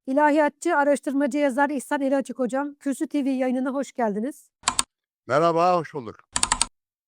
İlahiyatçı, araştırmacı, yazar İhsan Eli Açık Hocam, Kürsü TV yayınına hoş geldiniz. Merhaba, hoş bulduk.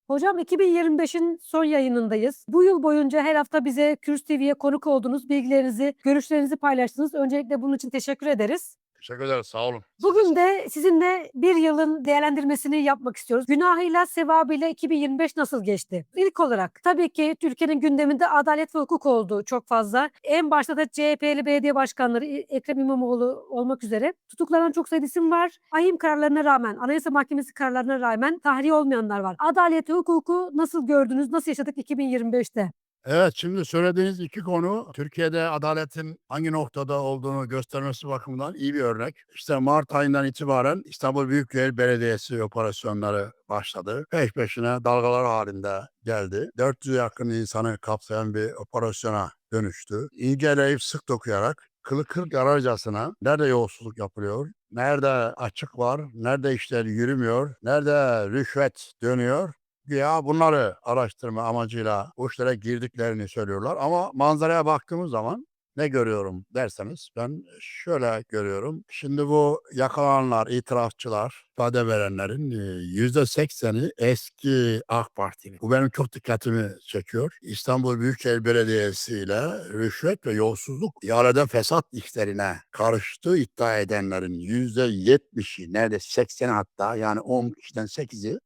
Hocam 2025'in son yayınındayız. Bu yıl boyunca her hafta bize Kürsü TV'ye konuk oldunuz, bilgilerinizi, görüşlerinizi paylaştınız. Öncelikle bunun için teşekkür ederiz. Teşekkür ederiz, sağ olun. Bugün de sizinle bir yılın değerlendirmesini yapmak istiyoruz. Günahıyla, sevabıyla 2025 nasıl geçti? İlk olarak tabii ki Türkiye'nin gündeminde adalet ve hukuk oldu çok fazla. En başta da CHP'li belediye başkanları Ekrem İmamoğlu olmak üzere tutuklanan çok sayıda isim var. Ahim kararlarına rağmen, Anayasa Mahkemesi kararlarına rağmen tahliye olmayanlar var. Adalet ve hukuku nasıl gördünüz, nasıl yaşadık 2025'te? Evet, şimdi söylediğiniz 2 konu Türkiye'de adaletin hangi noktada olduğunu göstermesi bakımından iyi bir örnek. İşte mart ayından itibaren İstanbul Büyükşehir Belediyesi operasyonları başladı. Peş peşine dalgalar halinde geldi. 400'e yakın insanı kapsayan bir operasyona dönüştü. İnceleyip sık dokuyarak kılı kırk yararcasına nerede yolsuzluk yapılıyor, nerede açık var, nerede işler yürümüyor, nerede rüşvet dönüyor, güya bunları araştırma amacıyla bu işlere girdiklerini söylüyorlar ama manzaraya baktığımız zaman ne görüyorum derseniz ben şöyle görüyorum. Şimdi bu yakalananlar, itirafçılar, ifade verenlerin %80'i eski AK Partili. Bu benim çok dikkatimi çekiyor. İstanbul Büyükşehir Belediyesi ile rüşvet ve yolsuzluk, ihalede fesat işlerine karıştığı iddia edenlerin %70'i, neredeyse 80'i, hatta yani 10 kişiden 8'i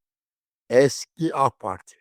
eski AK Parti.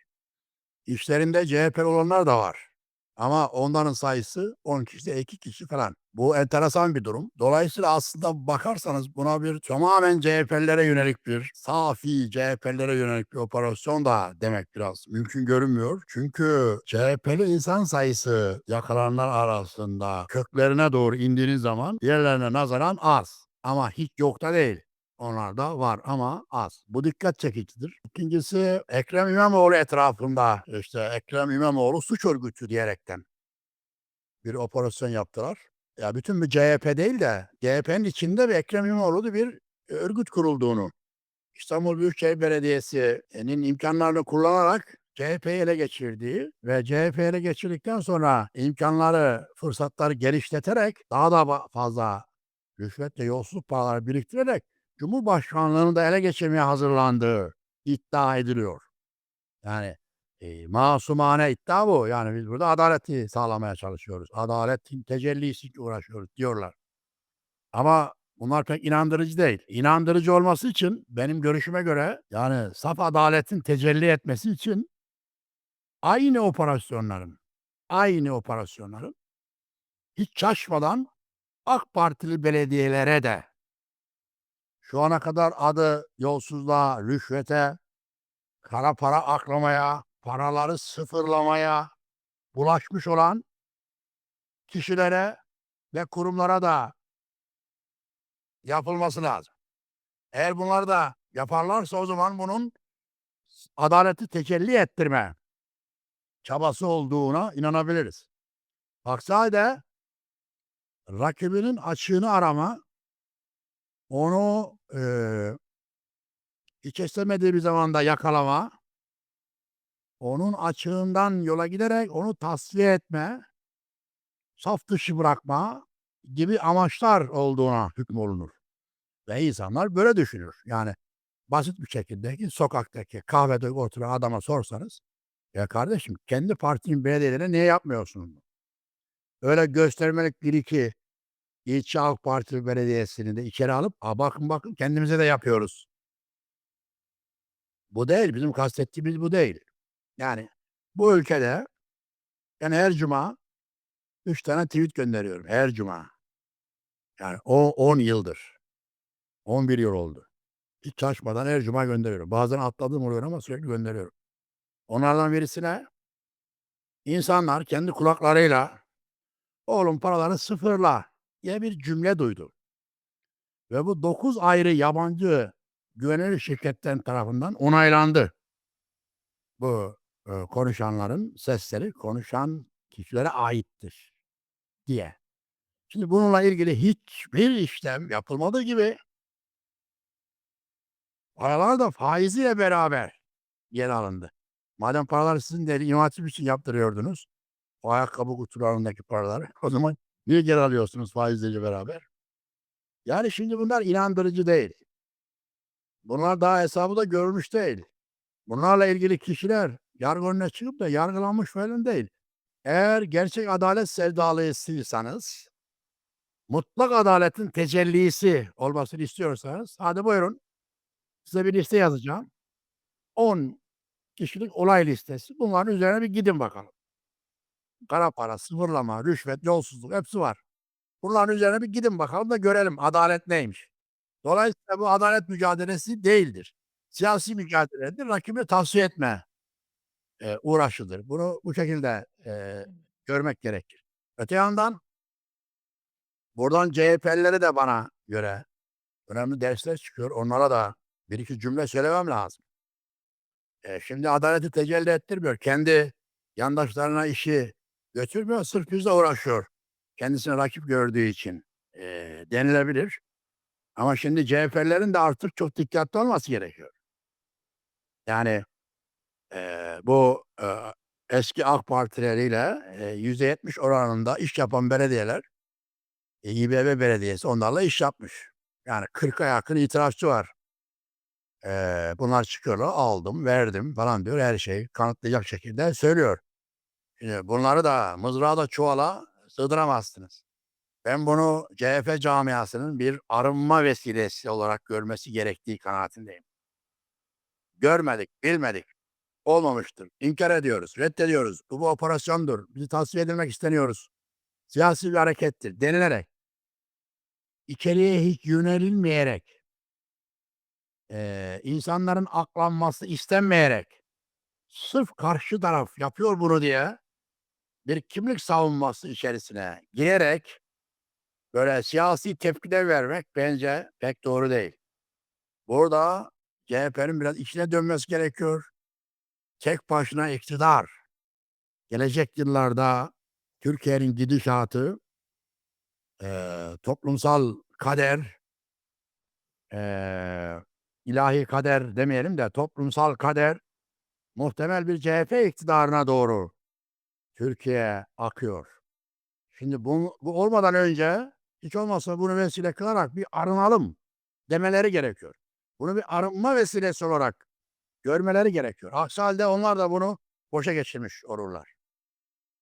İçlerinde CHP'li olanlar da var. Ama onların sayısı 10 kişide 2 kişi falan. Bu enteresan bir durum. Dolayısıyla aslında bakarsanız buna bir tamamen CHP'lilere yönelik bir, safi CHP'lilere yönelik bir operasyon da demek biraz mümkün görünmüyor. Çünkü CHP'li insan sayısı yakalananlar arasında köklerine doğru indiğiniz zaman diğerlerine nazaran az. Ama hiç yok da değil. Onlar da var ama az. Bu dikkat çekicidir. İkincisi, Ekrem İmamoğlu etrafında, işte Ekrem İmamoğlu suç örgütü diyerekten bir operasyon yaptılar. Ya bütün bir CHP değil de CHP'nin içinde bir Ekrem İmamoğlu bir örgüt kurulduğunu, İstanbul Büyükşehir Belediyesi'nin imkanlarını kullanarak CHP'yi ele geçirdiği ve CHP'yi ele geçirdikten sonra imkanları, fırsatları genişleterek daha da fazla rüşvet ve yolsuzluk paraları biriktirerek Cumhurbaşkanlığını da ele geçirmeye hazırlandığı iddia ediliyor. Yani masumane iddia bu. Yani biz burada adaleti sağlamaya çalışıyoruz. Adaletin tecellisi için uğraşıyoruz diyorlar. Ama bunlar pek inandırıcı değil. İnandırıcı olması için benim görüşüme göre, yani saf adaletin tecelli etmesi için aynı operasyonların hiç şaşmadan AK Partili belediyelere de şu ana kadar adı yolsuzluğa, rüşvete, kara para aklamaya, paraları sıfırlamaya bulaşmış olan kişilere ve kurumlara da yapılması lazım. Eğer bunları da yaparlarsa o zaman bunun adaleti tecelli ettirme çabası olduğuna inanabiliriz. Aksi halde rakibinin açığını arama, onu hiç istemediği bir zamanda yakalama, onun açığından yola giderek onu tasfiye etme, saf dışı bırakma gibi amaçlar olduğuna hükmolunur. Ve insanlar böyle düşünür. Yani basit bir şekilde sokaktaki kahvede oturan adama sorsanız, ya kardeşim kendi partinin belediyelerine niye yapmıyorsun? Öyle göstermelik bir iki ilçe AK Parti belediyesini de içeri alıp, bakın kendimize de yapıyoruz. Bu değil, bizim kastettiğimiz bu değil. Yani bu ülkede ben her cuma 3 tane tweet gönderiyorum her cuma. Yani o 10 yıldır, 11 yıl oldu. Hiç çalışmadan her cuma gönderiyorum. Bazen atladığım oluyor ama sürekli gönderiyorum. Onlardan birisine insanlar kendi kulaklarıyla "Oğlum paraları sıfırla" diye bir cümle duydu. Ve bu 9 ayrı yabancı güvenilir şirketten tarafından onaylandı. Bu konuşanların sesleri konuşan kişilere aittir diye. Şimdi bununla ilgili hiçbir işlem yapılmadığı gibi paralar da faiziyle beraber geri alındı. Madem paralar sizin değil, İmam Hatip için yaptırıyordunuz, o ayakkabı kutularındaki paraları, o zaman niye geri alıyorsunuz faizleriyle beraber? Yani şimdi bunlar inandırıcı değil. Bunlar daha hesabı da görülmüş değil. Bunlarla ilgili kişiler yargı önüne çıkıp da yargılanmış falan değil. Eğer gerçek adalet sevdalısıysanız, mutlak adaletin tecellisi olmasını istiyorsanız, hadi buyurun, size bir liste yazacağım. 10 kişilik olay listesi. Bunların üzerine bir gidin bakalım. Kara para, sıfırlama, rüşvet, yolsuzluk hepsi var. Bunların üzerine bir gidin bakalım da görelim adalet neymiş. Dolayısıyla bu adalet mücadelesi değildir. Siyasi mücadeledir, rakibi tavsiye etme, uğraşıdır. Bunu bu şekilde, görmek gerekir. Öte yandan buradan CHP'lilere de bana göre önemli dersler çıkıyor. Onlara da bir iki cümle söylemem lazım. Şimdi adaleti tecelli ettirmiyor. Kendi yandaşlarına işi götürmüyor, sırf bizle uğraşıyor. Kendisini rakip gördüğü için, denilebilir. Ama şimdi CHP'lilerin de artık çok dikkatli olması gerekiyor. Yani, bu, eski AK Partileriyle, %70 oranında iş yapan belediyeler, İBB Belediyesi onlarla iş yapmış. Yani 40'a yakın itirazçı var. Bunlar çıkıyorlar, aldım, verdim falan diyor. Her şeyi kanıtlayacak şekilde söylüyor. Bunları da mızrağı da çuvala sığdıramazsınız. Ben bunu CHP camiasının bir arınma vesilesi olarak görmesi gerektiği kanaatindeyim. Görmedik, bilmedik, olmamıştır. İnkar ediyoruz, reddediyoruz. Bu operasyondur. Bizi tasfiye edilmek isteniyoruz. Siyasi bir harekettir denilerek, içeriye hiç yönelilmeyerek, insanların aklanması istenmeyerek, sırf karşı taraf yapıyor bunu diye bir kimlik savunması içerisine girerek böyle siyasi tepkiler vermek bence pek doğru değil. Burada CHP'nin biraz içine dönmesi gerekiyor. Tek başına iktidar, gelecek yıllarda Türkiye'nin gidişatı, toplumsal kader, eee, ilahi kader demeyelim de toplumsal kader muhtemel bir CHP iktidarına doğru Türkiye akıyor. Şimdi bu olmadan önce hiç olmazsa bunu vesile kılarak bir arınalım demeleri gerekiyor. Bunu bir arınma vesilesi olarak görmeleri gerekiyor. Aksi hâlde onlar da bunu boşa geçirmiş olurlar.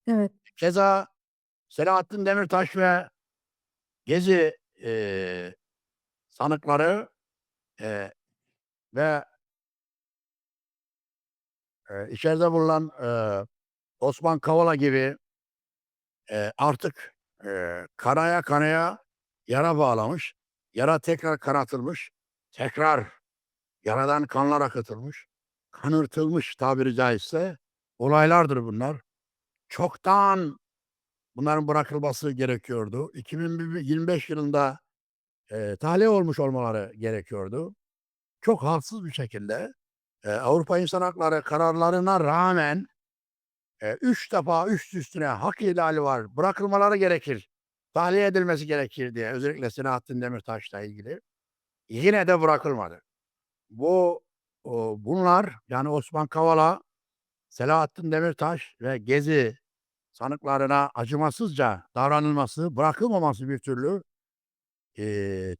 Evet. Keza Selahattin Demirtaş ve Gezi, sanıkları, eee, ve, içeride bulunan, Osman Kavala gibi, artık, kanaya kanaya yara bağlamış, yara tekrar kanatılmış, tekrar yaradan kanlar akıtılmış, kanırtılmış tabiri caizse olaylardır bunlar. Çoktan bunların bırakılması gerekiyordu. 2025 yılında, tahliye olmuş olmaları gerekiyordu. Çok haksız bir şekilde, Avrupa İnsan Hakları kararlarına rağmen, 3 defa üst üstüne hak ihlali var, bırakılmaları gerekir, tahliye edilmesi gerekir diye özellikle Selahattin Demirtaş'la ilgili yine de bırakılmadı. Bu, bunlar yani Osman Kavala, Selahattin Demirtaş ve Gezi sanıklarına acımasızca davranılması, bırakılmaması bir türlü,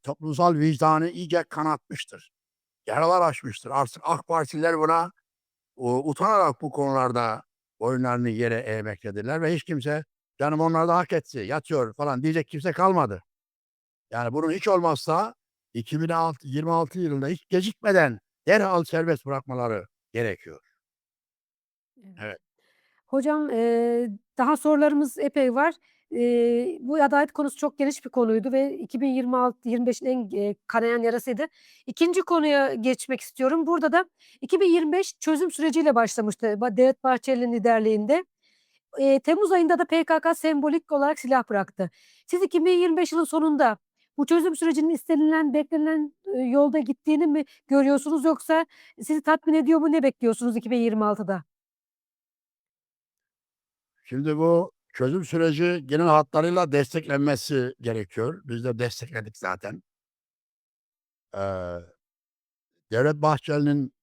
toplumsal vicdanı iyice kanatmıştır. Yaralar açmıştır. Artık AK Partililer buna utanarak bu konularda boyunlarını yere eğmektedirler ve hiç kimse "Canım onlar da hak etti, yatıyor." falan diyecek kimse kalmadı. Yani bunun hiç olmazsa 26 yılında hiç gecikmeden derhal serbest bırakmaları gerekiyor. Evet. Evet. Hocam, daha sorularımız epey var. Bu adalet konusu çok geniş bir konuydu ve 2026-25'in en, kanayan yarasıydı. İkinci konuya geçmek istiyorum. Burada da 2025 çözüm süreciyle başlamıştı Devlet Bahçeli'nin liderliğinde. Temmuz ayında da PKK sembolik olarak silah bıraktı. Siz 2025 yılın sonunda bu çözüm sürecinin istenilen, beklenilen, yolda gittiğini mi görüyorsunuz yoksa sizi tatmin ediyor mu? Ne bekliyorsunuz 2026'da? Şimdi bu çözüm süreci genel hatlarıyla desteklenmesi gerekiyor. Biz de destekledik zaten. Eee, Devlet Bahçeli'nin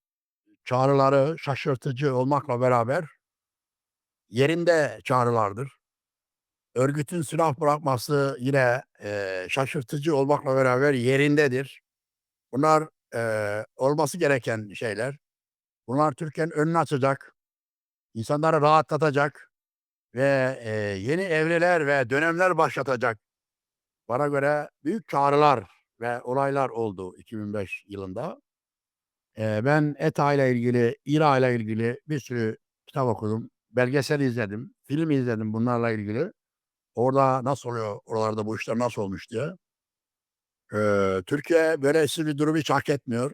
çağrıları şaşırtıcı olmakla beraber yerinde çağrılardır. Örgütün silah bırakması yine, şaşırtıcı olmakla beraber yerindedir. Bunlar, olması gereken şeyler. Bunlar Türkiye'nin önünü açacak, insanları rahatlatacak ve, yeni evreler ve dönemler başlatacak. Bana göre büyük çağrılar ve olaylar oldu 2005 yılında. Ben ETA ile ilgili, İRA ile ilgili bir sürü kitap okudum, belgesel izledim, film izledim bunlarla ilgili. Orada nasıl oluyor, oralarda bu işler nasıl olmuş diye. Türkiye böylesi bir durumu hiç hak etmiyor.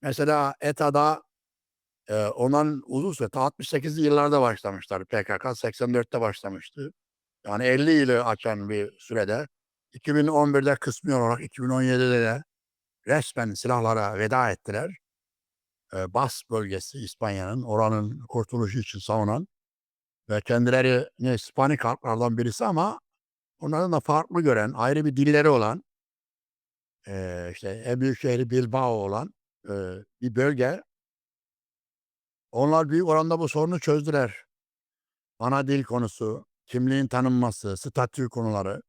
Mesela ETA'da, onların uzun süre ta 68'li yıllarda başlamışlar. PKK 84'te başlamıştı. Yani 50 yılı aşan bir sürede 2011'de kısmi olarak 2017'de de resmen silahlara veda ettiler. Bas bölgesi İspanya'nın, oranın kurtuluşu için savunan ve kendilerini İspanyol halklardan birisi ama onların da farklı gören, ayrı bir dilleri olan, işte en büyük şehri Bilbao olan, bir bölge. Onlar büyük oranda bu sorunu çözdüler. Ana dil konusu, kimliğin tanınması, statü konuları,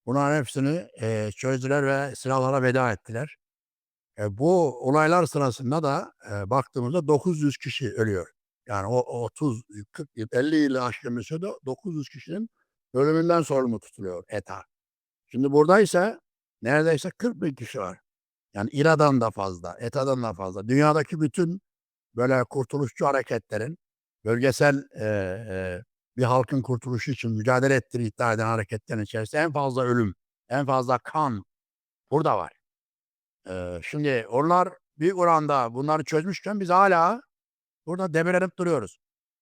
bunların hepsini, çözdüler ve silahlara veda ettiler. Bu olaylar sırasında da, baktığımızda 900 kişi ölüyor. Yani o 30, 40 yıl, 50 yılı aşkın bir sürede 900 kişinin ölümünden sorumlu tutuluyor ETA. Şimdi burada ise neredeyse 40.000 kişi var. Yani İRA'dan da fazla, ETA'dan da fazla. Dünyadaki bütün böyle kurtuluşçu hareketlerin, bölgesel, bir halkın kurtuluşu için mücadele ettiğini iddia eden hareketlerin içerisinde en fazla ölüm, en fazla kan burada var. Şimdi onlar büyük oranda bunları çözmüşken biz hala burada debelenip duruyoruz.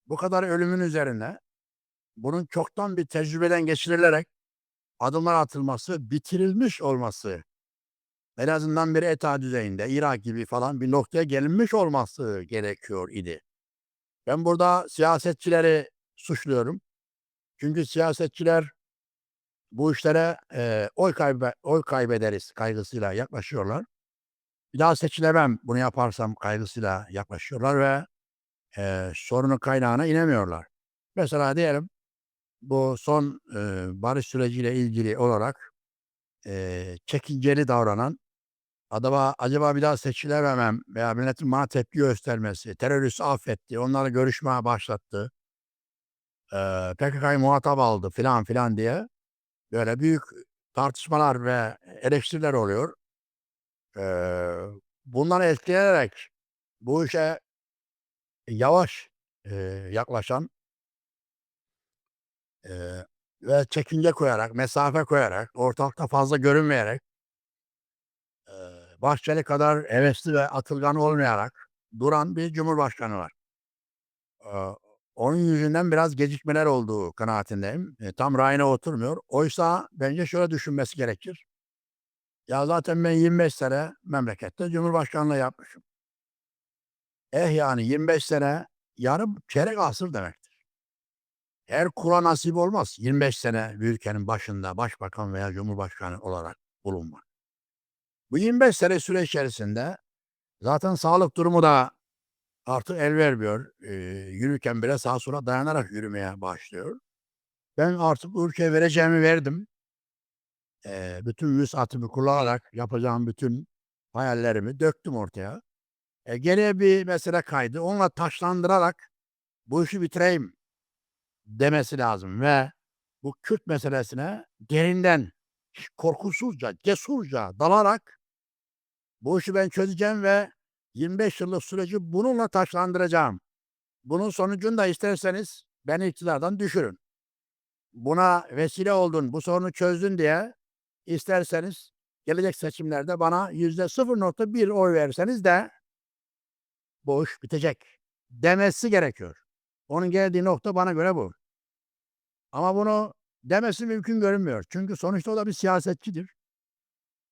Bu kadar ölümün üzerine bunun çoktan bir tecrübeden geçirilerek adımlar atılması, bitirilmiş olması, en azından bir ETA düzeyinde, Irak gibi falan bir noktaya gelinmiş olması gerekiyor idi. Ben burada siyasetçileri suçluyorum. Çünkü siyasetçiler bu işlere, oy kaybederiz kaygısıyla yaklaşıyorlar. Bir daha seçilemem bunu yaparsam kaygısıyla yaklaşıyorlar ve, sorunun kaynağına inemiyorlar. Mesela diyelim bu son, barış süreciyle ilgili olarak, çekinceli davranan, acaba bir daha seçilememem veya milletin bana tepki göstermesi, teröristi affetti, onlarla görüşmeye başlattı, PKK'yı muhatap aldı filan filan diye böyle büyük tartışmalar ve eleştiriler oluyor. Eee, Bundan etkilenerek bu işe yavaş, yaklaşan, eee, ve çekince koyarak, mesafe koyarak, ortalıkta fazla görünmeyerek, Bahçeli kadar hevesli ve atılgan olmayarak duran bir cumhurbaşkanı var. Aaa, Onun yüzünden biraz gecikmeler olduğu kanaatindeyim. Tam rayına oturmuyor. Oysa bence şöyle düşünmesi gerekir: "Ya, zaten ben 25 sene memlekette cumhurbaşkanlığı yapmışım. Yani 25 sene yarım çeyrek asır demektir. Her kula nasip olmaz 25 sene bir ülkenin başında başbakan veya cumhurbaşkanı olarak bulunmak. Bu 25 sene süre içerisinde zaten sağlık durumu da artık el vermiyor. Yürürken bile sağa sola dayanarak yürümeye başlıyor. Ben artık bu ülkeye vereceğimi verdim. Bütün vüsatımı kullanarak yapacağım bütün hayallerimi döktüm ortaya. Geriye bir mesele kaydı. Onunla taşlandırarak bu işi bitireyim demesi lazım ve bu Kürt meselesine derinden, korkusuzca, cesurca dalarak bu işi ben çözeceğim ve 25 yıllık süreci bununla taşlandıracağım. Bunun sonucunu da isterseniz beni iktidardan düşürün. Buna vesile oldun, bu sorunu çözdün diye isterseniz gelecek seçimlerde bana %0,1 oy verirseniz de bu iş bitecek demesi gerekiyor. Onun geldiği nokta bana göre bu. Ama bunu demesi mümkün görünmüyor. Çünkü sonuçta o da bir siyasetçidir.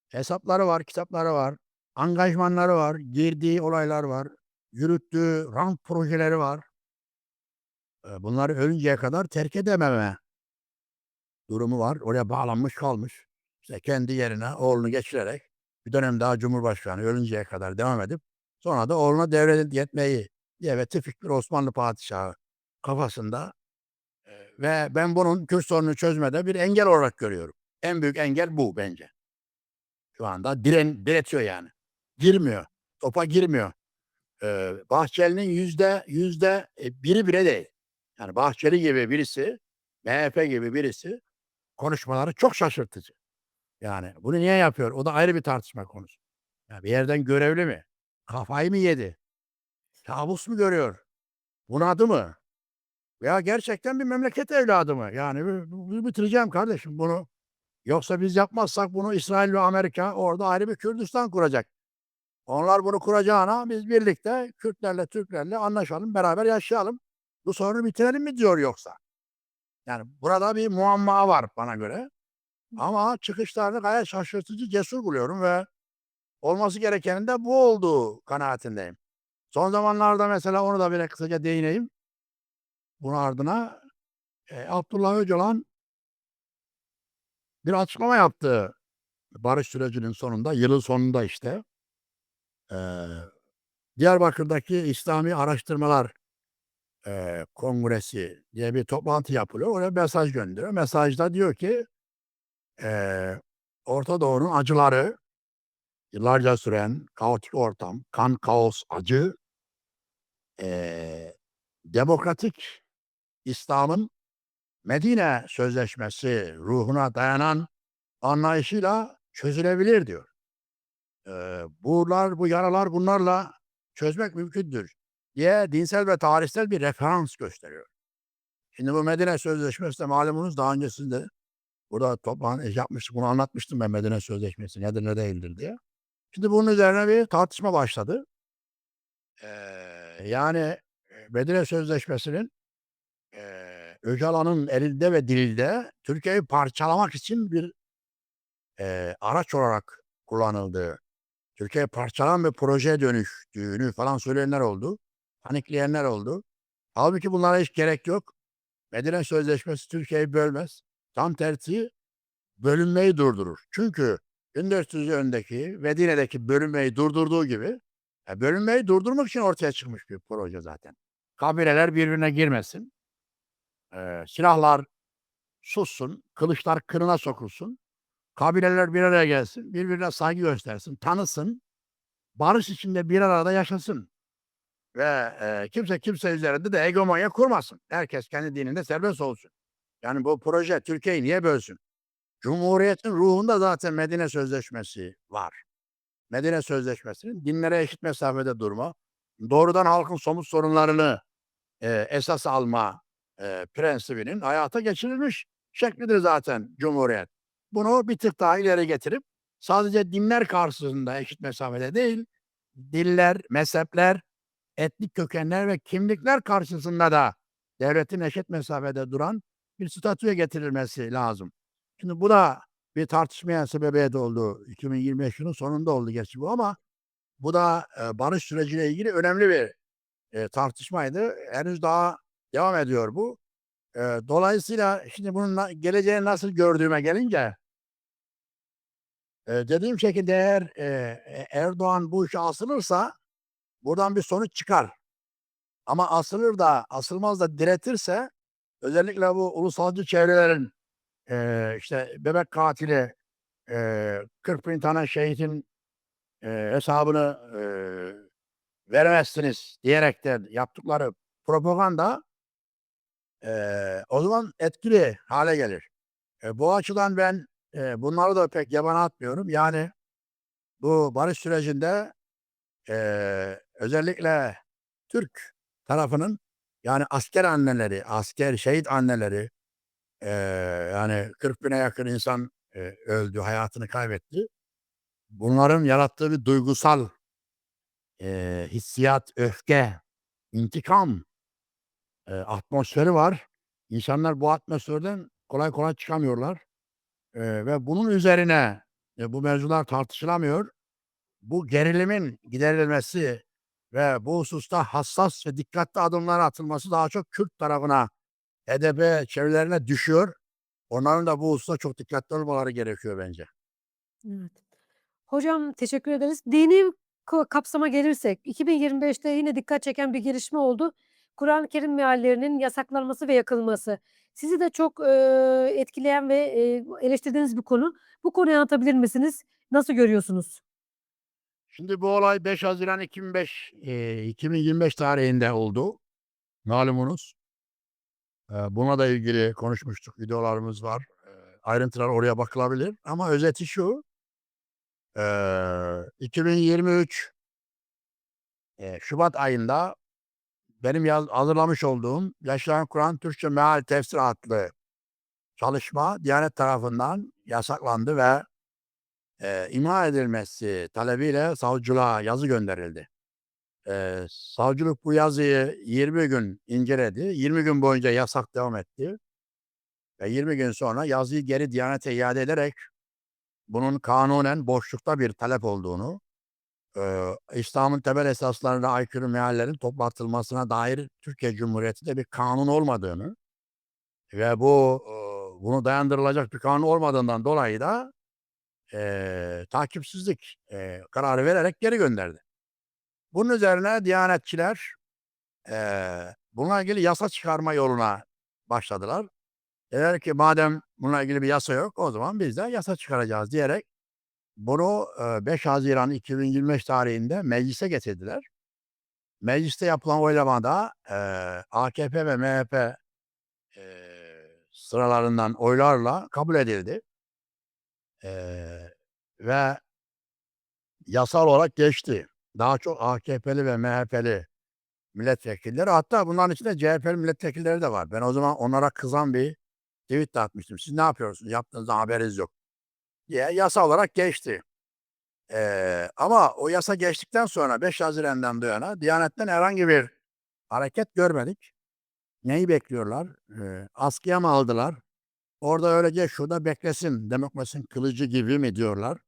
Hesapları var, kitapları var, angajmanları var, girdiği olaylar var, yürüttüğü rant projeleri var. Bunları ölünceye kadar terk edememe durumu var. Oraya bağlanmış kalmış. İşte kendi yerine oğlunu geçirerek bir dönem daha cumhurbaşkanı ölünceye kadar devam edip sonra da oğluna devretmeyi diye ve tipik bir Osmanlı padişahı kafasında ve ben bunun Kürt sorununu çözmede bir engel olarak görüyorum. En büyük engel bu bence. Şu anda diretiyor yani. Girmiyor. Topa girmiyor. Bahçeli'nin biri bile değil. Yani Bahçeli gibi birisi, MHP gibi birisi konuşmaları çok şaşırtıcı. Yani bunu niye yapıyor? O da ayrı bir tartışma konusu. Ya bir yerden görevli mi? Kafayı mı yedi? Kabus mu görüyor? Bunadı mı? Ya gerçekten bir memleket evladı mı? Yani bitireceğim kardeşim bunu. Yoksa biz yapmazsak bunu İsrail ve Amerika orada ayrı bir Kürdistan kuracak. Onlar bunu kuracağına biz birlikte Kürtlerle, Türklerle anlaşalım, beraber yaşayalım. Bu sorunu bitirelim mi diyor yoksa? Yani burada bir muamma var bana göre. Ama çıkışlarını gayet şaşırtıcı, cesur buluyorum ve olması gerekenin de bu olduğu kanaatindeyim. Son zamanlarda mesela onu da bir kısaca değineyim. Bunun ardına Abdullah Öcalan bir açıklama yaptı. Barış sürecinin sonunda, yılın sonunda işte. Eee, Diyarbakır'daki İslami Araştırmalar Kongresi diye bir toplantı yapılıyor. Oraya mesaj gönderiyor. Mesajda diyor ki eee, Orta Doğu'nun acıları, yıllarca süren kaotik ortam, kan, kaos, acı, demokratik İslam'ın Medine Sözleşmesi ruhuna dayanan anlayışıyla çözülebilir diyor. Bu yaralar bunlarla çözmek mümkündür diye dinsel ve tarihsel bir referans gösteriyor. Şimdi bu Medine Sözleşmesi de malumunuz daha öncesinde burada toplantı yapmıştık. Bunu anlatmıştım ben Medine Sözleşmesi nedir ne değildir diye. Şimdi bunun üzerine bir tartışma başladı. Yani Medine Sözleşmesi'nin Öcalan'ın elinde ve dilinde Türkiye'yi parçalamak için bir araç olarak kullanıldığı, Türkiye'yi parçalan bir projeye dönüştüğünü falan söyleyenler oldu. Panikleyenler oldu. Halbuki bunlara hiç gerek yok. Medine Sözleşmesi Türkiye'yi bölmez. Tam tersi bölünmeyi durdurur. Çünkü 1400 önceki Medine'deki bölünmeyi durdurduğu gibi bölünmeyi durdurmak için ortaya çıkmış bir proje zaten. Kabileler birbirine girmesin. Silahlar sussun. Kılıçlar kınına sokulsun. Kabileler bir araya gelsin. Birbirine saygı göstersin. Tanısın. Barış içinde bir arada yaşasın. Ve kimse kimse üzerinde de hegemonya kurmasın. Herkes kendi dininde serbest olsun. Yani bu proje Türkiye'yi niye bölsün? Cumhuriyetin ruhunda zaten Medine Sözleşmesi var. Medine Sözleşmesi'nin dinlere eşit mesafede durma, doğrudan halkın somut sorunlarını esas alma prensibinin hayata geçirilmiş şeklidir zaten Cumhuriyet. Bunu bir tık daha ileri getirip sadece dinler karşısında eşit mesafede değil, diller, mezhepler, etnik kökenler ve kimlikler karşısında da devletin eşit mesafede duran bir statüye getirilmesi lazım. Şimdi bu da bir tartışmaya sebebiyet oldu. 2025 yılının sonunda oldu gerçi bu ama bu da barış süreciyle ilgili önemli bir tartışmaydı. Henüz daha devam ediyor bu. Dolayısıyla şimdi bunun geleceğini nasıl gördüğüme gelince dediğim şekilde eğer Erdoğan bu işe asılırsa buradan bir sonuç çıkar. Ama asılır da asılmaz da diretirse özellikle bu ulusalcı çevrelerin işte bebek katili 40 bin tane şehidin hesabını veremezsiniz diyerekten yaptıkları propaganda o zaman etkili hale gelir. Bu açıdan ben bunları da pek yabana atmıyorum. Yani bu barış sürecinde özellikle Türk tarafının yani asker anneleri, asker şehit anneleri yani 40 bine yakın insan öldü, hayatını kaybetti. Bunların yarattığı bir duygusal hissiyat, öfke, intikam atmosferi var. İnsanlar bu atmosferden kolay kolay çıkamıyorlar. Ve bunun üzerine bu mevzular tartışılamıyor. Bu gerilimin giderilmesi ve bu hususta hassas ve dikkatli adımlar atılması daha çok Kürt tarafına, HDP çevrelerine düşüyor. Onların da bu hususta çok dikkatli olmaları gerekiyor bence. Evet. Hocam teşekkür ederiz. Dini kapsama gelirsek 2025'te yine dikkat çeken bir gelişme oldu. Kur'an-ı Kerim meallerinin yasaklanması ve yakılması. Sizi de çok, etkileyen ve, eleştirdiğiniz bir konu. Bu konuyu anlatabilir misiniz? Nasıl görüyorsunuz? Şimdi bu olay 5 Haziran 2025 tarihinde oldu. Malumunuz. Buna da ilgili konuşmuştuk. Videolarımız var. Ayrıntılar oraya bakılabilir. Ama özeti şu. 2023 Şubat ayında benim hazırlamış olduğum Yaşayan Kur'an Türkçe Meal Tefsir adlı çalışma Diyanet tarafından yasaklandı ve imha edilmesi talebiyle savcılığa yazı gönderildi. Savcılık bu yazıyı 20 gün inceledi. 20 gün boyunca yasak devam etti. Ve 20 gün sonra yazıyı geri Diyanet'e iade ederek bunun kanunen boşlukta bir talep olduğunu, İslam'ın temel esaslarına aykırı meallerin toplatılmasına dair Türkiye Cumhuriyeti'nde bir kanun olmadığını ve bunu dayandırılacak bir kanun olmadığından dolayı da takipsizlik kararı vererek geri gönderdi. Bunun üzerine Diyanetçiler bununla ilgili yasa çıkarma yoluna başladılar. Dediler ki madem bununla ilgili bir yasa yok o zaman biz de yasa çıkaracağız diyerek bunu 5 Haziran 2025 tarihinde meclise getirdiler. Mecliste yapılan oylamada AKP ve MHP sıralarından oylarla kabul edildi. Ve yasal olarak geçti. Daha çok AKP'li ve MHP'li milletvekilleri, hatta bunların içinde CHP'li milletvekilleri de var. Ben o zaman onlara kızan bir tweet de atmıştım. Siz ne yapıyorsunuz? Yaptığınızdan haberiniz yok diye yasa olarak geçti. Ama o yasa geçtikten sonra 5 Haziran'dan bu yana Diyanet'ten herhangi bir hareket görmedik. Neyi bekliyorlar? Askıya mı aldılar? Orada öylece şurada beklesin, demokrasinin kılıcı gibi mi diyorlar?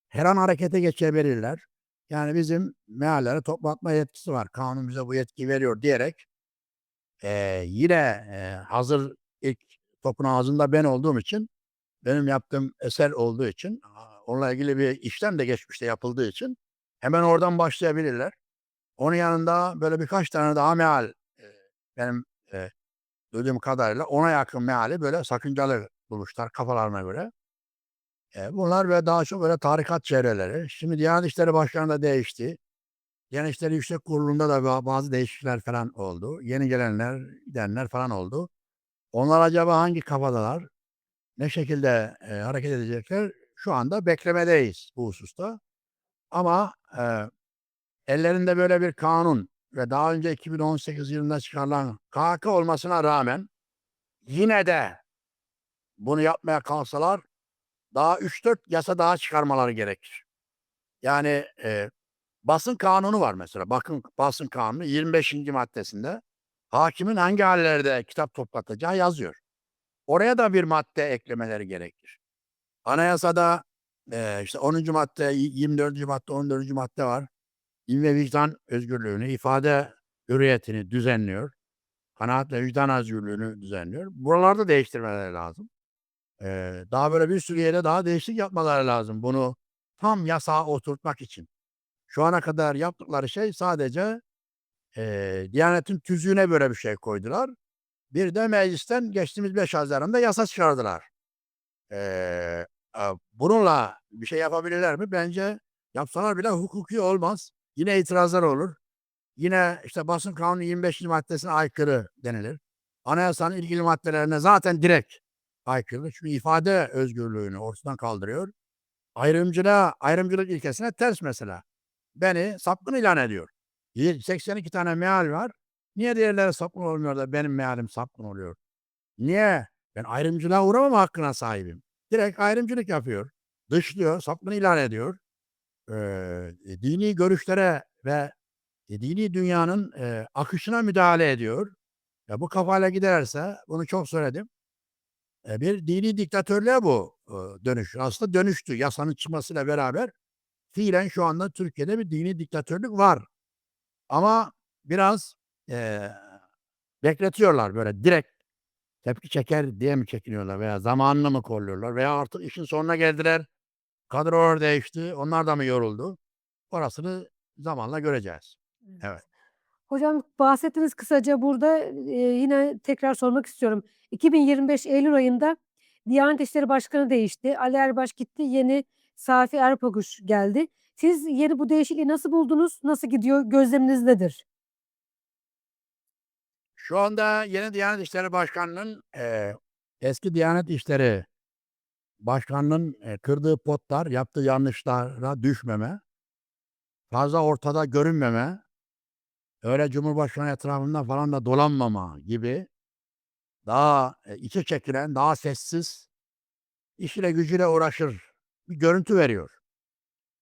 Her an harekete geçebilirler. Yani bizim mealleri toplatma yetkisi var. Kanun bize bu yetkiyi veriyor diyerek yine hazır ilk topun ağzında ben olduğum için, benim yaptığım eser olduğu için, onunla ilgili bir işlem de geçmişte yapıldığı için hemen oradan başlayabilirler. Onun yanında böyle birkaç tane daha meal, benim duyduğum kadarıyla 10'a yakın meali böyle sakıncalı bulmuşlar kafalarına göre. Bunlar ve daha çok böyle tarikat çevreleri. Şimdi Diyanet İşleri Başkanı da değişti. Diyanet İşleri Yüksek Kurulu'nda da bazı değişiklikler falan oldu. Yeni gelenler, gidenler falan oldu. Onlar acaba hangi kafadalar? Ne şekilde hareket edecekler? Şu anda beklemedeyiz bu hususta. Ama ellerinde böyle bir kanun ve daha önce 2018 yılında çıkarılan KHK olmasına rağmen yine de bunu yapmaya kalksalar daha 3-4 yasa daha çıkarmaları gerekir. Yani basın kanunu var mesela. Bakın basın kanunu 25. maddesinde hakimin hangi hallerde kitap toplatacağı yazıyor. Oraya da bir madde eklemeleri gerekir. Anayasada işte 10. madde, 24. madde, 14. madde var. İlim ve vicdan özgürlüğünü, ifade hürriyetini düzenliyor. Kanaat ve vicdan özgürlüğünü düzenliyor. Buralarda değiştirmeleri lazım. Daha böyle bir sürü yere daha değişiklik yapmaları lazım. Bunu tam yasağa oturtmak için. Şu ana kadar yaptıkları şey sadece Diyanet'in tüzüğüne böyle bir şey koydular. Bir de meclisten geçtiğimiz 5 Haziran'da yasa çıkardılar. Bununla bir şey yapabilirler mi? Bence yapsalar bile hukuki olmaz. Yine itirazlar olur. Yine işte basın kanunu 25. maddesine aykırı denilir. Anayasanın ilgili maddelerine zaten direkt aykırı. Çünkü ifade özgürlüğünü ortadan kaldırıyor. Ayrımcılık ilkesine ters mesela. Beni sapkın ilan ediyor. 82 tane meal var. Niye diğerleri sapkın olmuyor da benim mealim sapkın oluyor? Niye? Ben ayrımcılığa uğramama hakkına sahibim. Direkt ayrımcılık yapıyor. Dışlıyor, sapkın ilan ediyor. Dini görüşlere ve dini dünyanın akışına müdahale ediyor. Ya bu kafayla giderse, bunu çok söyledim. Bir dini diktatörlüğe bu dönüşür. Aslında dönüştü. Yasanın çıkmasıyla beraber fiilen şu anda Türkiye'de bir dini diktatörlük var. Ama biraz eee, bekletiyorlar böyle direkt tepki çeker diye mi çekiniyorlar veya zamanını mı kolluyorlar veya artık işin sonuna geldiler. Kadrolar değişti. Onlar da mı yoruldu? Orasını zamanla göreceğiz. Evet. Evet. Hocam bahsettiniz kısaca burada, yine tekrar sormak istiyorum. 2025 eylül ayında Diyanet İşleri Başkanı değişti. Ali Erbaş gitti, yeni Safi Erpaguç geldi. Siz yeni bu değişikliği nasıl buldunuz? Nasıl gidiyor? Gözleminiz nedir? Şu anda yeni Diyanet İşleri Başkanı'nın, eski Diyanet İşleri Başkanı'nın, kırdığı potlar, yaptığı yanlışlara düşmeme, fazla ortada görünmeme, öyle Cumhurbaşkanı etrafında falan da dolanmama gibi daha, içe çekilen, daha sessiz, işiyle gücüyle uğraşır bir görüntü veriyor.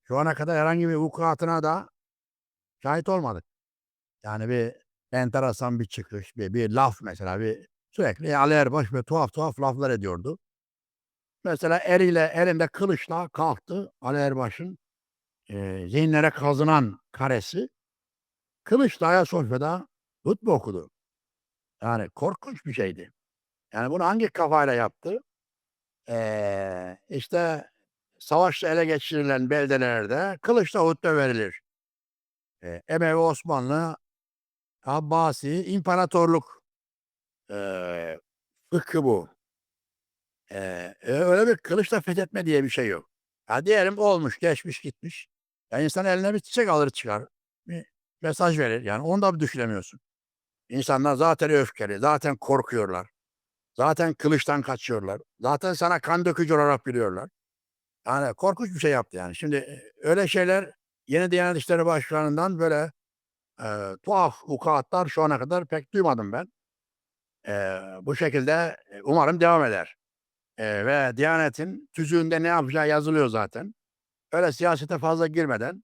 Şu ana kadar herhangi bir vukuatına da şahit olmadık. Yani bir enteresan bir çıkış, bir laf mesela, sürekli Ali Erbaş böyle tuhaf tuhaf laflar ediyordu. Mesela elinde kılıçla kalktı Ali Erbaş'ın, zihinlere kazınan karesi, kılıçla Ayasofya'da hutbe okudu. Yani korkunç bir şeydi. Yani bunu hangi kafayla yaptı? İşte savaşla ele geçirilen beldelerde kılıçla hutbe verilir. Emevi Osmanlı, Abbasi, imparatorluk eee fıkhı bu. Öyle bir kılıçla fethetme diye bir şey yok. Ha, diyelim olmuş, geçmiş, gitmiş. Ya insan eline bir çiçek alır çıkar. Bir mesaj verir. Yani onu da bir düşünemiyorsun. İnsanlar zaten öfkeli, zaten korkuyorlar. Zaten kılıçtan kaçıyorlar. Zaten sana kan dökücü olarak biliyorlar. Yani korkunç bir şey yaptı yani. Şimdi, öyle şeyler yeni Diyanet İşleri Başkanı'ndan böyle, tuhaf vukuatlar şu ana kadar pek duymadım ben. Bu şekilde, umarım devam eder. Ve Diyanet'in tüzüğünde ne yapacağı yazılıyor zaten. Öyle siyasete fazla girmeden,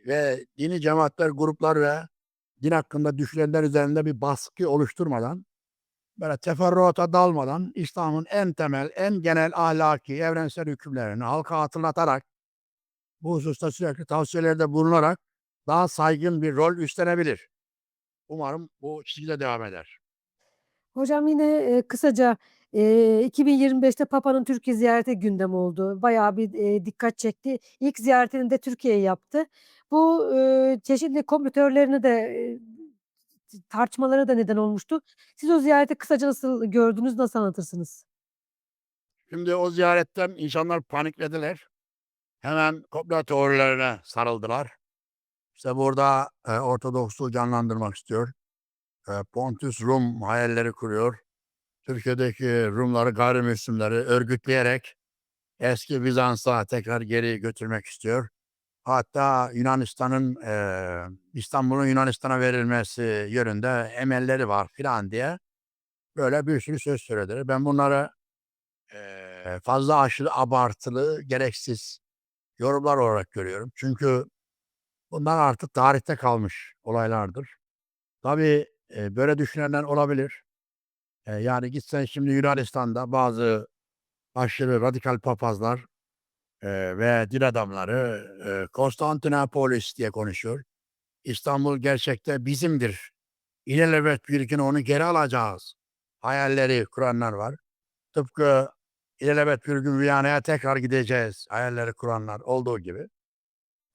ve dini cemaatler, gruplar ve din hakkında düşünenler üzerinde bir baskı oluşturmadan, böyle teferruata dalmadan İslam'ın en temel, en genel ahlaki, evrensel hükümlerini halka hatırlatarak, bu hususta sürekli tavsiyelerde bulunarak daha saygın bir rol üstlenebilir. Umarım bu çizgide devam eder. Hocam yine, kısaca, 2025'te Papa'nın Türkiye ziyareti gündem oldu. Bayağı bir, dikkat çekti. İlk ziyaretini de Türkiye'ye yaptı. Bu, çeşitli komplo teorilerine de, tartışmalara da neden olmuştu. Siz o ziyareti kısaca nasıl gördünüz, nasıl anlatırsınız? Şimdi o ziyaretten insanlar paniklediler. Hemen komplo teorilerine sarıldılar. İşte burada, Ortodoksluğu canlandırmak istiyor. Pontus Rum hayalleri kuruyor. Türkiye'deki Rumları, gayrimüslimleri örgütleyerek eski Bizans'a tekrar geri götürmek istiyor. Hatta İstanbul'un Yunanistan'a verilmesi yönünde emelleri var filan diye böyle bir sürü söz söylediler. Ben bunları, fazla aşırı abartılı, gereksiz yorumlar olarak görüyorum. Çünkü bunlar artık tarihte kalmış olaylardır. Tabii, böyle düşünenler olabilir. Yani gitsen şimdi Yunanistan'da bazı aşırı radikal papazlar, ve din adamları, Konstantinopolis diye konuşuyor. İstanbul gerçekte bizimdir. İlelebet bir gün onu geri alacağız. Hayalleri kuranlar var. Tıpkı ilelebet bir gün Viyana'ya tekrar gideceğiz hayalleri kuranlar olduğu gibi.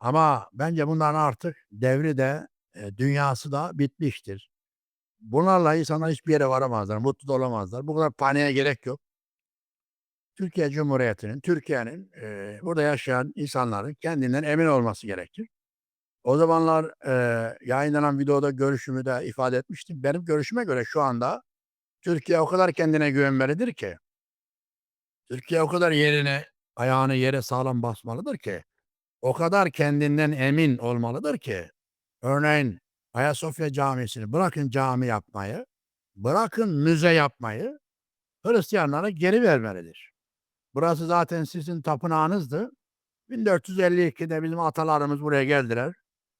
Ama bence bunların artık devri de, dünyası da bitmiştir. Bunlarla insanlar hiçbir yere varamazlar, mutlu da olamazlar. Bu kadar paniğe gerek yok. Türkiye Cumhuriyeti'nin, Türkiye'nin, burada yaşayan insanların kendinden emin olması gerekir. O zamanlar, yayınlanan videoda görüşümü de ifade etmiştim. Benim görüşüme göre şu anda Türkiye o kadar kendine güvenmelidir ki, Türkiye o kadar ayağını yere sağlam basmalıdır ki, o kadar kendinden emin olmalıdır ki, örneğin Ayasofya Camisi'ni bırakın cami yapmayı, bırakın müze yapmayı, Hristiyanlara geri vermelidir. Burası zaten sizin tapınağınızdı. 1452'de bizim atalarımız buraya geldiler.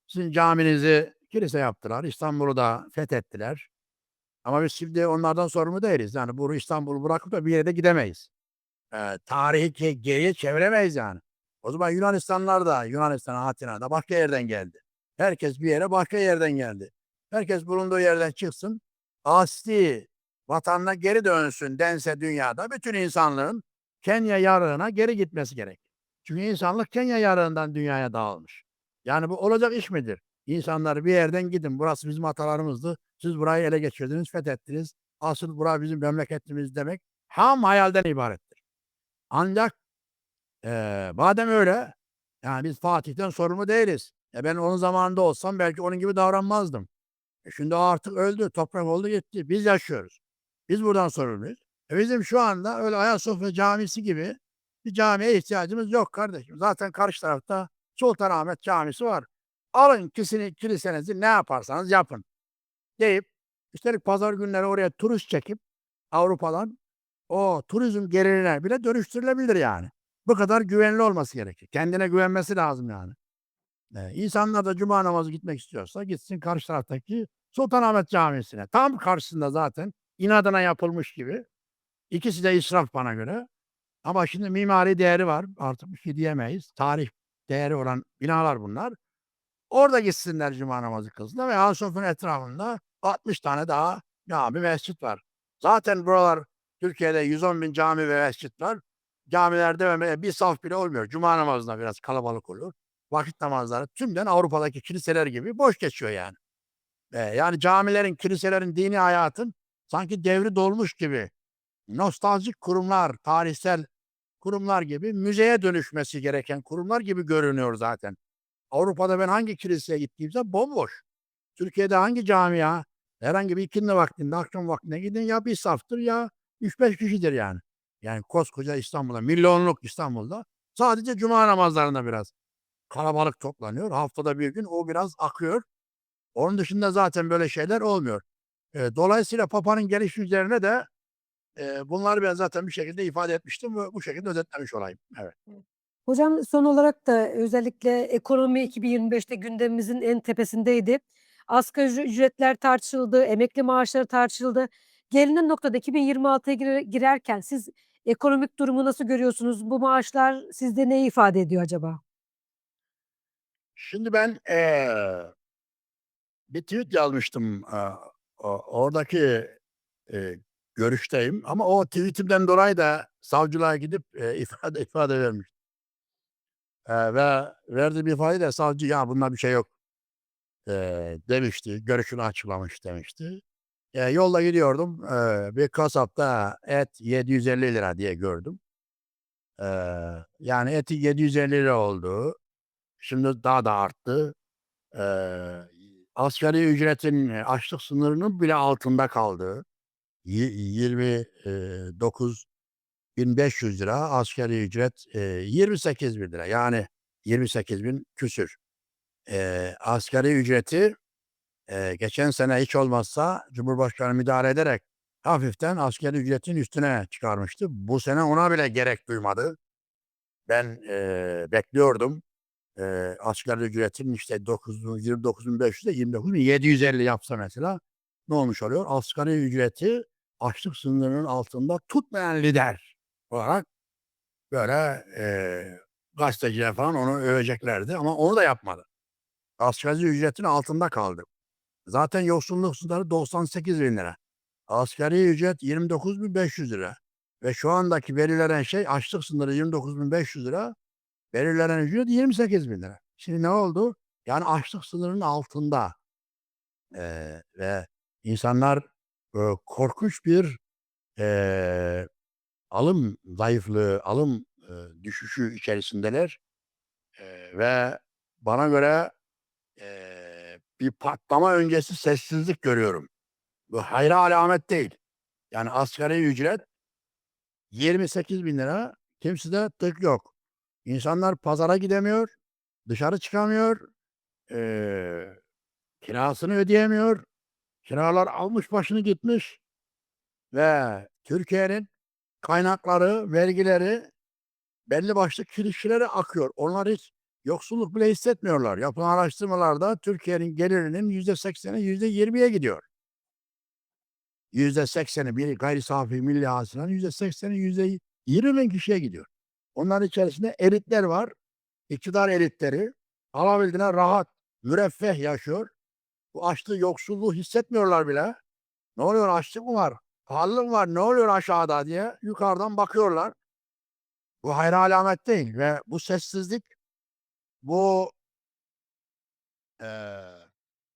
Sizin caminizi kilise yaptılar. İstanbul'u da fethettiler. Ama biz şimdi onlardan sorumlu değiliz. Yani bu İstanbul'u bırakıp da bir yere de gidemeyiz. Tarihi geriye çeviremeyiz yani. O zaman Yunanistanlar da Yunanistan'a, Atina'da başka yerden geldi. Herkes bir yere başka yerden geldi. Herkes bulunduğu yerden çıksın. Asli vatanına geri dönsün dense dünyada bütün insanlığın Kenya yarığına geri gitmesi gerek. Çünkü insanlık Kenya yarığından dünyaya dağılmış. Yani bu olacak iş midir? İnsanlar bir yerden gidin. Burası bizim atalarımızdı. Siz burayı ele geçirdiniz, fethettiniz. Asıl bura bizim memleketimiz demek ham hayalden ibarettir. Ancak madem öyle, yani biz Fatih'ten sorumlu değiliz. Ben onun zamanında olsam belki onun gibi davranmazdım. Şimdi o artık öldü, toprak oldu gitti. Biz yaşıyoruz. Biz buradan sorumluyuz. Bizim şu anda öyle Ayasofya Camisi gibi bir camiye ihtiyacımız yok kardeşim. Zaten karşı tarafta Sultanahmet Camisi var. Alın kilisenizi ne yaparsanız yapın deyip üstelik pazar günleri oraya turist çekip Avrupa'dan o turizm gelirine bile dönüştürülebilir yani. Bu kadar güvenli olması gerekir. Kendine güvenmesi lazım yani. İnsanlar da cuma namazı gitmek istiyorsa gitsin karşı taraftaki Sultanahmet Camisi'ne. Tam karşısında zaten inadına yapılmış gibi. İkisi de israf bana göre. Ama şimdi mimari değeri var. Artık bir şey diyemeyiz. Tarih değeri olan binalar bunlar. Orada gitsinler cuma namazı kılsınlar ve Ayasofya'nın etrafında 60 tane daha cami, mescit var. Zaten buralar Türkiye'de 110.000 cami ve mescit var. Camilerde bir saf bile olmuyor. Cuma namazında biraz kalabalık olur. Vakit namazları tümden Avrupa'daki kiliseler gibi boş geçiyor yani. Yani camilerin, kiliselerin, dini hayatın sanki devri dolmuş gibi nostaljik kurumlar, tarihsel kurumlar gibi müzeye dönüşmesi gereken kurumlar gibi görünüyor zaten. Avrupa'da ben hangi kiliseye gittiğimde bomboş. Türkiye'de hangi camia herhangi bir ikindi vaktinde, akşam vaktinde gidin ya bir saftır ya 3-5 kişidir yani. Yani koskoca İstanbul'da, milyonluk İstanbul'da sadece cuma namazlarında biraz kalabalık toplanıyor. Haftada bir gün o biraz akıyor. Onun dışında zaten böyle şeyler olmuyor. Dolayısıyla Papa'nın gelişi üzerine de bunları ben zaten bir şekilde ifade etmiştim ve bu şekilde özetlemiş olayım. Evet. Hocam son olarak da özellikle ekonomi 2025'te gündemimizin en tepesindeydi. Asgari ücretler tartışıldı, emekli maaşları tartışıldı. Gelinen noktada 2026'ya girerken siz ekonomik durumu nasıl görüyorsunuz? Bu maaşlar sizde ne ifade ediyor acaba? Şimdi ben bir tweet yazmıştım. Oradaki eee, görüşteyim ama o tweetimden dolayı da savcılığa gidip ifade vermiştim. Ve verdiğim ifadede savcı ya bunda bir şey yok demişti. Görüşünü açıklamış demişti. Yolda gidiyordum. Bir kasapta et 750 lira diye gördüm. Yani eti 750 lira oldu. Şimdi daha da arttı. Eee asgari ücretin açlık sınırının bile altında kaldığı 29.500 lira asgari ücret 28.000 lira yani 28.000 küsür. Asgari ücreti geçen sene hiç olmazsa Cumhurbaşkanı müdahale ederek hafiften asgari ücretin üstüne çıkarmıştı. Bu sene ona bile gerek duymadı. Ben bekliyordum. Asgari ücretin işte 29.500'e 29.750 yapsa mesela ne olmuş oluyor? Asgari ücreti açlık sınırının altında tutmayan lider olarak böyle gazeteciler falan onu öveceklerdi ama onu da yapmadı. Asgari ücretin altında kaldı. Zaten yoksulluk sınırı 98.000 lira. Asgari ücret 29.500 lira. Ve şu andaki belirlenen şey açlık sınırı 29.500 lira. Belirlenen ücret 28.000 lira. Şimdi ne oldu? Yani açlık sınırının altında ve insanlar korkunç bir alım zayıflığı, alım düşüşü içerisindeler ve bana göre bir patlama öncesi sessizlik görüyorum. Bu hayra alamet değil. Yani asgari ücret 28.000 lira, kimsede tık yok. İnsanlar pazara gidemiyor, dışarı çıkamıyor, kirasını ödeyemiyor. Kiralar almış başını gitmiş ve Türkiye'nin kaynakları, vergileri belli başlı kişilere akıyor. Onlar hiç yoksulluk bile hissetmiyorlar. Yapılan araştırmalarda Türkiye'nin gelirinin %80'i %20'ye gidiyor. %80'i bir gayri safi milli hasılanın %80'i %20 bin kişiye gidiyor. Onların içerisinde elitler var. İktidar elitleri alabildiğine rahat, müreffeh yaşıyor. Bu açlığı, yoksulluğu hissetmiyorlar bile. Ne oluyor, açlık mı var? Pahalılık mı var? Ne oluyor aşağıda diye yukarıdan bakıyorlar. Bu hayra alamet değil ve bu sessizlik, bu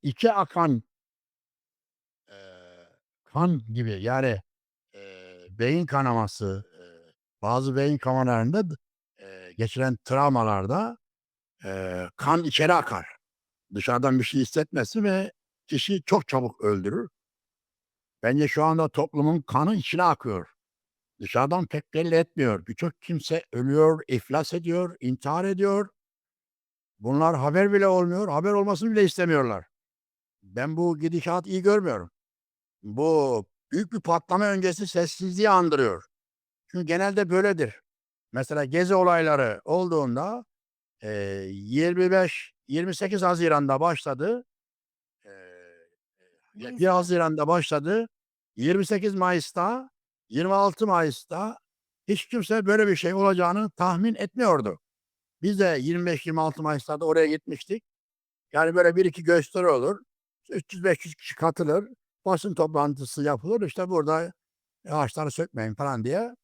içe akan kan gibi yani beyin kanaması, bazı beyin kanamalarında geçiren travmalarda kan içeri akar. Dışarıdan bir şey hissetmesi ve kişiyi çok çabuk öldürür. Bence şu anda toplumun kanı içine akıyor. Dışarıdan pek belli etmiyor. Birçok kimse ölüyor, iflas ediyor, intihar ediyor. Bunlar haber bile olmuyor. Haber olmasını bile istemiyorlar. Ben bu gidişat iyi görmüyorum. Bu büyük bir patlama öncesi sessizliği andırıyor. Çünkü genelde böyledir. Mesela gezi olayları olduğunda 25-28 Haziran'da başladı. Eee, 1 Mayıs'ta. Haziran'da başladı. 28 Mayıs'ta, 26 Mayıs'ta hiç kimse böyle bir şey olacağını tahmin etmiyordu. Biz de 25-26 Mayıs'larda oraya gitmiştik. Yani böyle bir iki gösteri olur. 300-500 kişi katılır. Basın toplantısı yapılır. İşte burada ağaçları sökmeyin falan diye.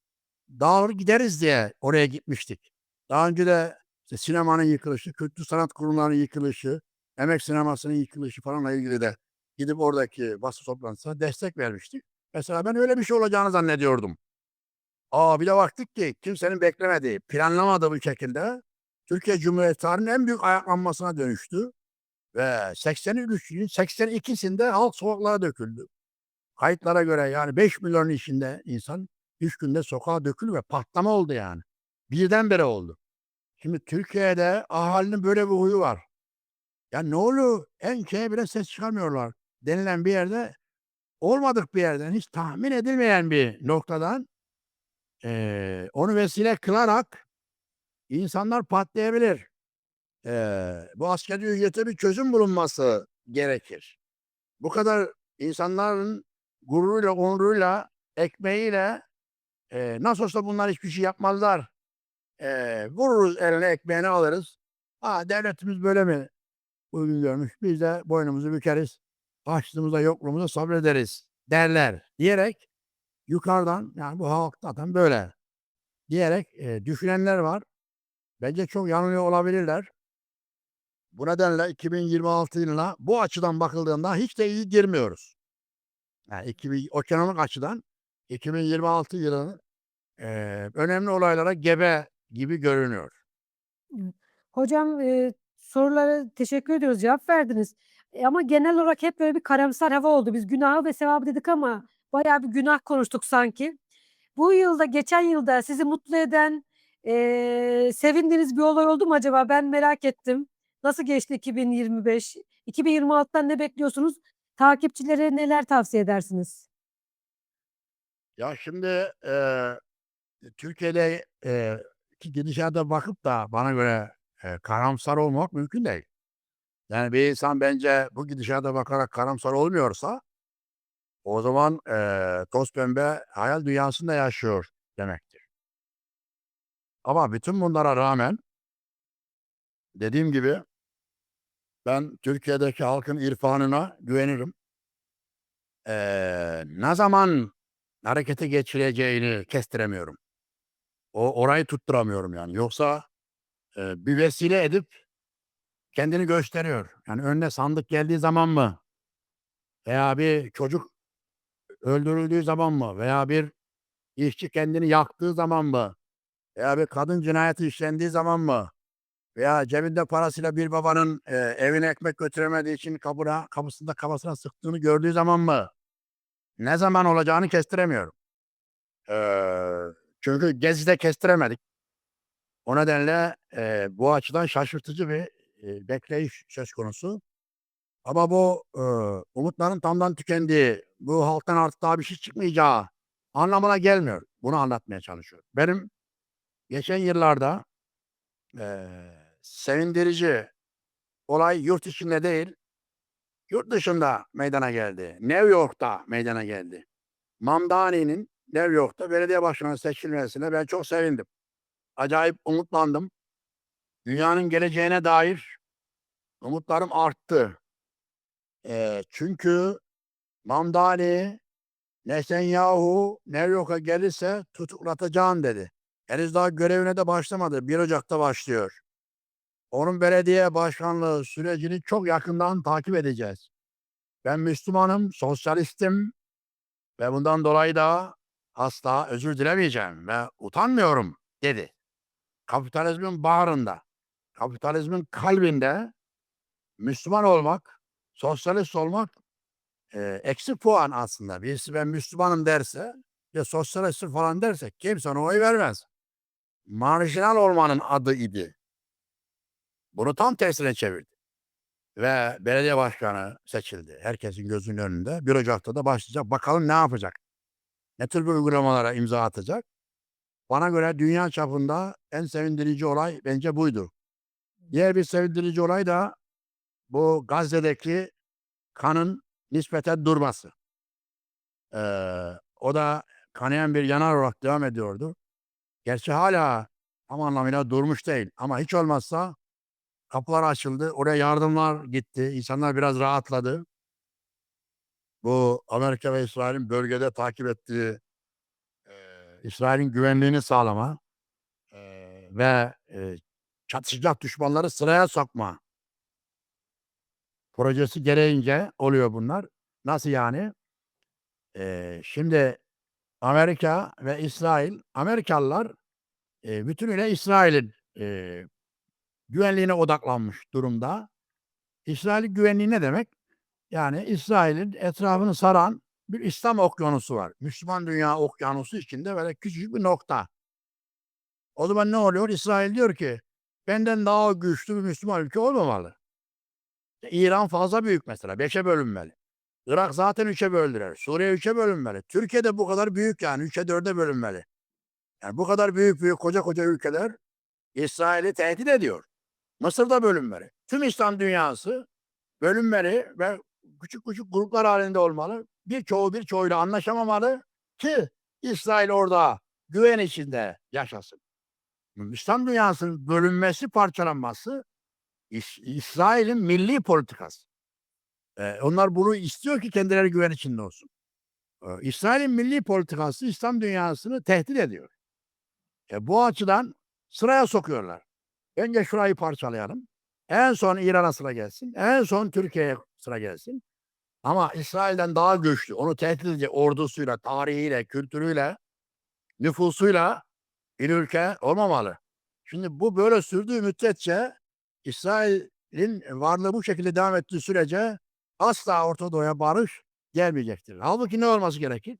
Dağılır gideriz diye oraya gitmiştik. Daha önce de işte sinemanın yıkılışı, kültür sanat kurumlarının yıkılışı, emek sinemasının yıkılışı falanla ilgili de gidip oradaki basın toplantısına destek vermiştik. Mesela ben öyle bir şey olacağını zannediyordum. Bir de baktık ki kimsenin beklemediği, planlamadığı bir şekilde Türkiye Cumhuriyeti tarihinin en büyük ayaklanmasına dönüştü ve 83'ün 82'sinde halk sokaklara döküldü. Kayıtlara göre yani 5 milyonun içinde insan 3 günde sokağa döküldü ve patlama oldu yani. Birdenbire oldu. Şimdi Türkiye'de ahalinin böyle bir huyu var. Ya ne oluyor? En şeye bile ses çıkarmıyorlar denilen bir yerde, olmadık bir yerden, hiç tahmin edilmeyen bir noktadan onu vesile kılarak insanlar patlayabilir. Bu asgari ücrete bir çözüm bulunması gerekir. Bu kadar insanların gururuyla, onuruyla, ekmeğiyle, nasıl olsa bunlar hiçbir şey yapmazlar. Vururuz eline ekmeğini alırız. Devletimiz böyle mi uygun görmüş? Biz de boynumuzu bükeriz. Açlığımıza, yokluğumuza sabrederiz derler diyerek yukarıdan yani bu halk zaten böyle diyerek düşünenler var. Bence çok yanılıyor olabilirler. Bu nedenle 2026 yılına bu açıdan bakıldığında hiç de iyi girmiyoruz. Yani ekonomik açıdan 2026 yılının önemli olaylara gebe gibi görünüyor. Evet. Hocam, sorulara teşekkür ediyoruz, cevap verdiniz. Ama genel olarak hep böyle bir karamsar hava oldu. Biz günahı ve sevabı dedik ama bayağı bir günah konuştuk sanki. Bu yılda, geçen yılda sizi mutlu eden, sevindiğiniz bir olay oldu mu acaba? Ben merak ettim. Nasıl geçti 2025? 2026'dan ne bekliyorsunuz? Takipçilere neler tavsiye edersiniz? Ya şimdi Türkiye'de ki gidişata bakıp da bana göre karamsar olmak mümkün değil. Yani bir insan bence bu gidişata bakarak karamsar olmuyorsa o zaman toz pembe hayal dünyasında yaşıyor demektir. Ama bütün bunlara rağmen dediğim gibi ben Türkiye'deki halkın irfanına güvenirim. Ne zaman harekete geçireceğini kestiremiyorum. Orayı tutturamıyorum yani. Yoksa bir vesile edip kendini gösteriyor. Yani önüne sandık geldiği zaman mı veya bir çocuk öldürüldüğü zaman mı veya bir işçi kendini yaktığı zaman mı veya bir kadın cinayeti işlendiği zaman mı veya cebinde parasıyla bir babanın evine ekmek götüremediği için kapısında kafasına sıktığını gördüğü zaman mı? Ne zaman olacağını kestiremiyorum. Eee, Çünkü Gezi'de kestiremedik. O nedenle bu açıdan şaşırtıcı bir bekleyiş söz konusu. Ama bu umutların tamdan tükendiği, bu halktan artık daha bir şey çıkmayacağı anlamına gelmiyor. Bunu anlatmaya çalışıyorum. Benim geçen yıllarda sevindirici olay yurt içinde değil, yurt dışında meydana geldi. New York'ta meydana geldi. Mamdani'nin New York'ta belediye başkanı seçilmesine ben çok sevindim. Acayip umutlandım. Dünyanın geleceğine dair umutlarım arttı. Çünkü Mamdani, Netanyahu New York'a gelirse tutuklatacağım dedi. Henüz daha görevine de başlamadı. 1 Ocak'ta başlıyor. Onun belediye başkanlığı sürecini çok yakından takip edeceğiz. Ben Müslümanım, sosyalistim ve bundan dolayı da asla özür dilemeyeceğim ve utanmıyorum dedi. Kapitalizmin bağrında, kapitalizmin kalbinde Müslüman olmak, sosyalist olmak eksi puan aslında. Birisi ben Müslümanım derse ya sosyalist falan derse kimse ona oy vermez. Marjinal olmanın adı idi. Bunu tam tersine çevirdi. Ve belediye başkanı seçildi. Herkesin gözünün önünde. 1 Ocak'ta da başlayacak. Bakalım ne yapacak? Ne tür bir uygulamalara imza atacak? Bana göre dünya çapında en sevindirici olay bence buydu. Diğer bir sevindirici olay da bu Gazze'deki kanın nispeten durması. O da kanayan bir yanar olarak devam ediyordu. Gerçi hala tam anlamıyla durmuş değil ama hiç olmazsa kapılar açıldı. Oraya yardımlar gitti. İnsanlar biraz rahatladı. Bu Amerika ve İsrail'in bölgede takip ettiği İsrail'in güvenliğini sağlama ve çatışacak düşmanları sıraya sokma projesi gereğince oluyor bunlar. Nasıl yani? Şimdi Amerika ve İsrail, Amerikalılar bütünüyle İsrail'in güvenliğine odaklanmış durumda. İsrail'in güvenliği ne demek? Yani İsrail'in etrafını saran bir İslam okyanusu var. Müslüman dünya okyanusu içinde böyle küçücük bir nokta. O zaman ne oluyor? İsrail diyor ki benden daha güçlü bir Müslüman ülke olmamalı. İran fazla büyük mesela. 5'e bölünmeli. Irak zaten 3'e böldüler. Suriye 3'e bölünmeli. Türkiye de bu kadar büyük yani 3'e 4'e bölünmeli. Yani bu kadar büyük koca koca ülkeler İsrail'i tehdit ediyor. Mısır da bölünmeli. Tüm İslam dünyası bölünmeli ve küçük küçük gruplar halinde olmalı. Birçoğuyla anlaşamamalı ki İsrail orada güven içinde yaşasın. İslam dünyasının bölünmesi, parçalanması İsrail'in milli politikası. Onlar bunu istiyor ki kendileri güven içinde olsun. İsrail'in milli politikası İslam dünyasını tehdit ediyor. Bu açıdan sıraya sokuyorlar. Önce şurayı parçalayalım. En son İran'a sıra gelsin. En son Türkiye'ye sıra gelsin. Ama İsrail'den daha güçlü, onu tehdit edecek ordusuyla, tarihiyle, kültürüyle, nüfusuyla bir ülke olmamalı. Şimdi bu böyle sürdüğü müddetçe İsrail'in varlığı bu şekilde devam ettiği sürece asla Orta Doğu'ya barış gelmeyecektir. Halbuki ne olması gerekir?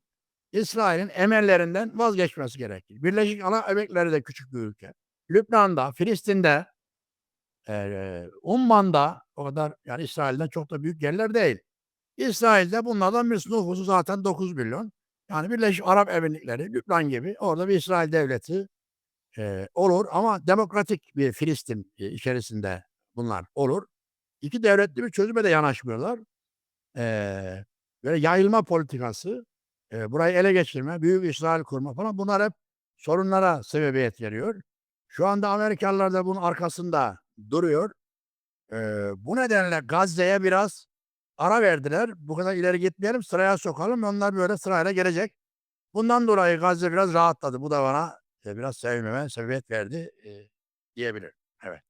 İsrail'in emellerinden vazgeçmesi gerekir. Birleşik Arap Emirlikleri de küçük bir ülke. Lübnan'da, Filistin'de, Umman'da o kadar yani İsrail'den çok da büyük yerler değil. İsrail'de bunlardan birisi nüfusu zaten 9 milyon. Yani Birleşik Arap Emirlikleri, Lübnan gibi orada bir İsrail devleti olur ama demokratik bir Filistin içerisinde bunlar olur. İki devletli bir çözüme de yanaşmıyorlar. Böyle yayılma politikası, burayı ele geçirme, büyük İsrail kurma falan bunlar hep sorunlara sebebiyet veriyor. Şu anda Amerikalılar da bunun arkasında duruyor. Bu nedenle Gazze'ye biraz ara verdiler. Bu kadar ileri gitmeyelim, sıraya sokalım. Onlar böyle sırayla gelecek. Bundan dolayı Gazze biraz rahatladı. Bu da bana biraz sevinmeme sebebiyet verdi diyebilirim. Evet.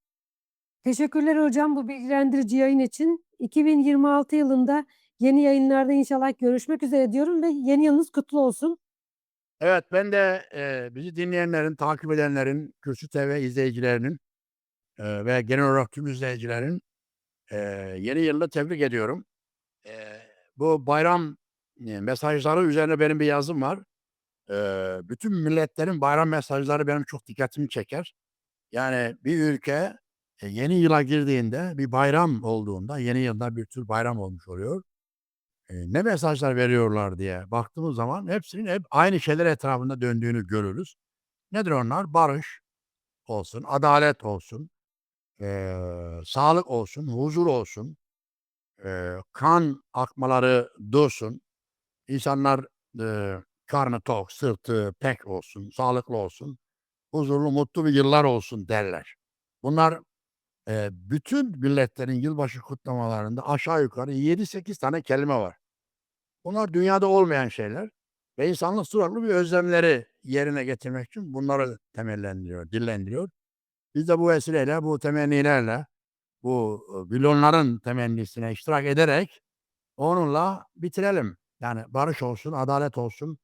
Teşekkürler hocam bu bilgilendirici yayın için. 2026 yılında yeni yayınlarda inşallah görüşmek üzere diyorum ve yeni yılınız kutlu olsun. Evet, ben de bizi dinleyenlerin, takip edenlerin, Kürsü TV izleyicilerinin ve genel olarak tüm izleyicilerin yeni yılını tebrik ediyorum. Bu bayram mesajları üzerine benim bir yazım var. Bütün milletlerin bayram mesajları benim çok dikkatimi çeker. Yani bir ülke yeni yıla girdiğinde bir bayram olduğunda yeni yılda bir tür bayram olmuş oluyor. Ne mesajlar veriyorlar diye baktığımız zaman hepsinin hep aynı şeyler etrafında döndüğünü görürüz. Nedir onlar? Barış olsun, adalet olsun, sağlık olsun, huzur olsun, kan akmaları dursun, insanlar karnı tok, sırtı pek olsun, sağlıklı olsun, huzurlu, mutlu bir yıllar olsun derler. Bunlar bütün milletlerin yılbaşı kutlamalarında aşağı yukarı 7-8 tane kelime var. Bunlar dünyada olmayan şeyler ve insanlık sürekli bir özlemleri yerine getirmek için bunları temellendiriyor, dillendiriyor. Biz de bu vesileyle, bu temennilerle, bu milyonların temennisine iştirak ederek onunla bitirelim. Yani barış olsun, adalet olsun,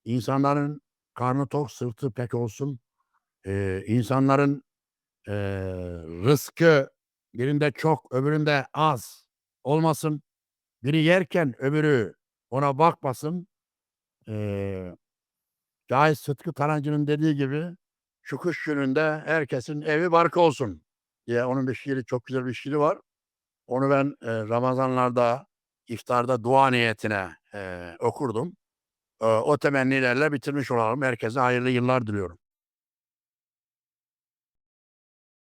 insanların karnı tok, sırtı pek olsun, insanların eee, rızkı birinde çok, öbüründe az olmasın. Biri yerken öbürü ona bakmasın. Eee Cahit Sıtkı Tarancı'nın dediği gibi şu kış gününde herkesin evi barkı olsun diye onun bir şiiri, çok güzel bir şiiri var. Onu ben Ramazanlarda, iftarda dua niyetine okurdum. O temennilerle bitirmiş olalım. Herkese hayırlı yıllar diliyorum.